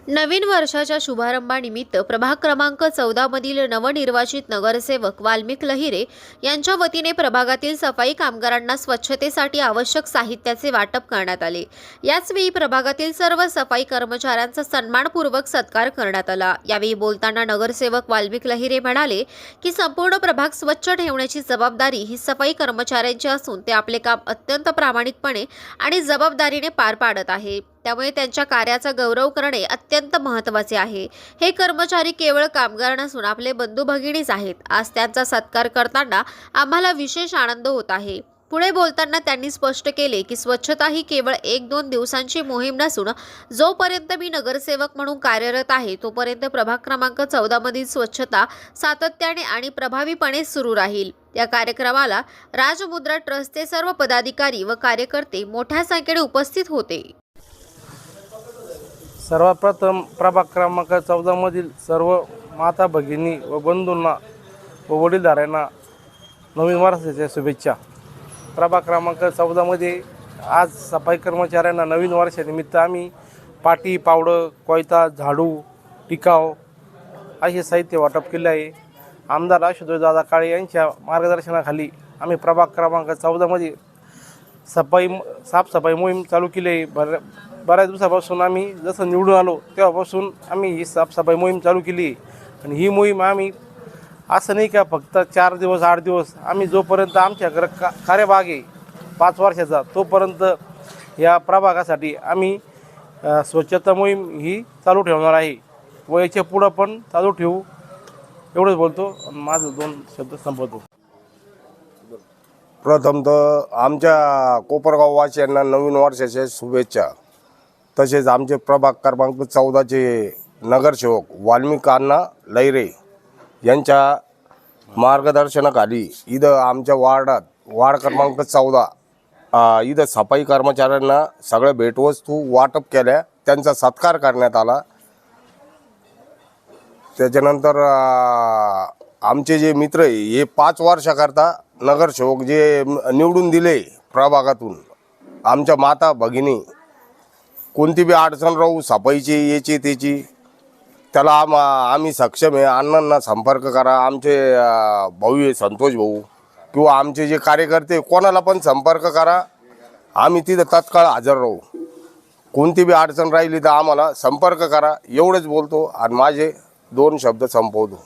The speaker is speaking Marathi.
नवीन वर्षाच्या शुभारंभानिमित्त प्रभाग क्रमांक 14 मधील नवनिर्वाचित नगरसेवक वाल्मिक लहिरे यांच्या वतीने प्रभागातील सफाई कामगारांना स्वच्छतेसाठी आवश्यक साहित्याचे वाटप करण्यात आले। याचवेळी प्रभागातील सर्व सफाई कर्मचाऱ्यांचा सन्मानपूर्वक सत्कार करण्यात आला। यावेळी बोलताना नगरसेवक वाल्मिक लहिरे म्हणाले की संपूर्ण प्रभाग स्वच्छ ठेवण्याची जबाबदारी ही सफाई कर्मचाऱ्यांची असून ते आपले काम अत्यंत प्रामाणिकपणे आणि जबाबदारीने पार पाडत आहे। त्यामुळे त्यांच्या कार्याचा गौरव करणे अत्यंत महत्त्वाचे आहे। हे कर्मचारी केवळ कामगार नसून आपले बंधू भगिनीच आहेत। आज त्यांचा सत्कार करताना आम्हाला विशेष आनंद होत आहे। पुढे बोलताना त्यांनी स्पष्ट केले की स्वच्छता ही केवळ 1-2 दिवसांची मोहीम नसून जोपर्यंत मी नगरसेवक म्हणून कार्यरत आहे तोपर्यंत प्रभाग क्रमांक 14 मधील स्वच्छता सातत्याने आणि प्रभावीपणे सुरू राहील। या कार्यक्रमाला राजमुद्रा ट्रस्टचे सर्व पदाधिकारी व कार्यकर्ते मोठ्या संख्येने उपस्थित होते। सर्वप्रथम प्रभाग क्रमांक 14 मधील सर्व माता भगिनी व बंधूंना व वडीलधाऱ्यांना नवीन वर्षाच्या शुभेच्छा। प्रभाग क्रमांक 14 मध्ये आज सफाई कर्मचाऱ्यांना नवीन वर्षानिमित्त आम्ही पाटी, पावडं, कोयता, झाडू, टिकाव असे साहित्य वाटप केले आहे। आमदार आशुतोष दादा काळे यांच्या मार्गदर्शनाखाली आम्ही प्रभाग क्रमांक 14 मध्ये साफसफाई मोहीम चालू केली आहे। बऱ्याच दिवसापासून आम्ही जसं निवडून आलो तेव्हापासून आम्ही ही साफसफाई मोहीम चालू केली आणि ही मोहीम आम्ही असं नाही का फक्त 4 दिवस 8 दिवस आम्ही जोपर्यंत आमच्याकडे कार्यभाग आहे 5 वर्षाचा तोपर्यंत या प्रभागासाठी आम्ही स्वच्छता मोहीम ही चालू ठेवणार आहे व याच्या पुढं पण चालू ठेवू एवढंच बोलतो आणि माझं 2 शब्द संपवतो। प्रथमतः आमच्या कोपरगाव वासियांना नवीन वर्षाच्या शुभेच्छा। तसेच आमचे प्रभाग क्रमांक 14चे नगरसेवक वाल्मिक अण्णा लहिरे यांच्या मार्गदर्शनाखाली इथं आमच्या वार्ड क्रमांक 14 इथं सफाई कर्मचाऱ्यांना सगळ्या भेटवस्तू वाटप केल्या, त्यांचा सत्कार करण्यात आला। त्याच्यानंतर आमचे जे मित्र आहे हे 5 वर्षाकरता नगरसेवक जे निवडून दिले प्रभागातून आमच्या माता भगिनी कोणती बी अडचण राहू सफाईची याची त्याची त्याला आम्ही सक्षम आहे। अण्णांना संपर्क करा, आमचे भाऊ आहे संतोष भाऊ किंवा आमचे जे कार्यकर्ते कोणाला पण संपर्क करा, आम्ही तिथं तत्काळ हजर राहू। कोणती बी अडचण राहिली तर आम्हाला संपर्क करा एवढंच बोलतो आणि माझे 2 शब्द संपवतो।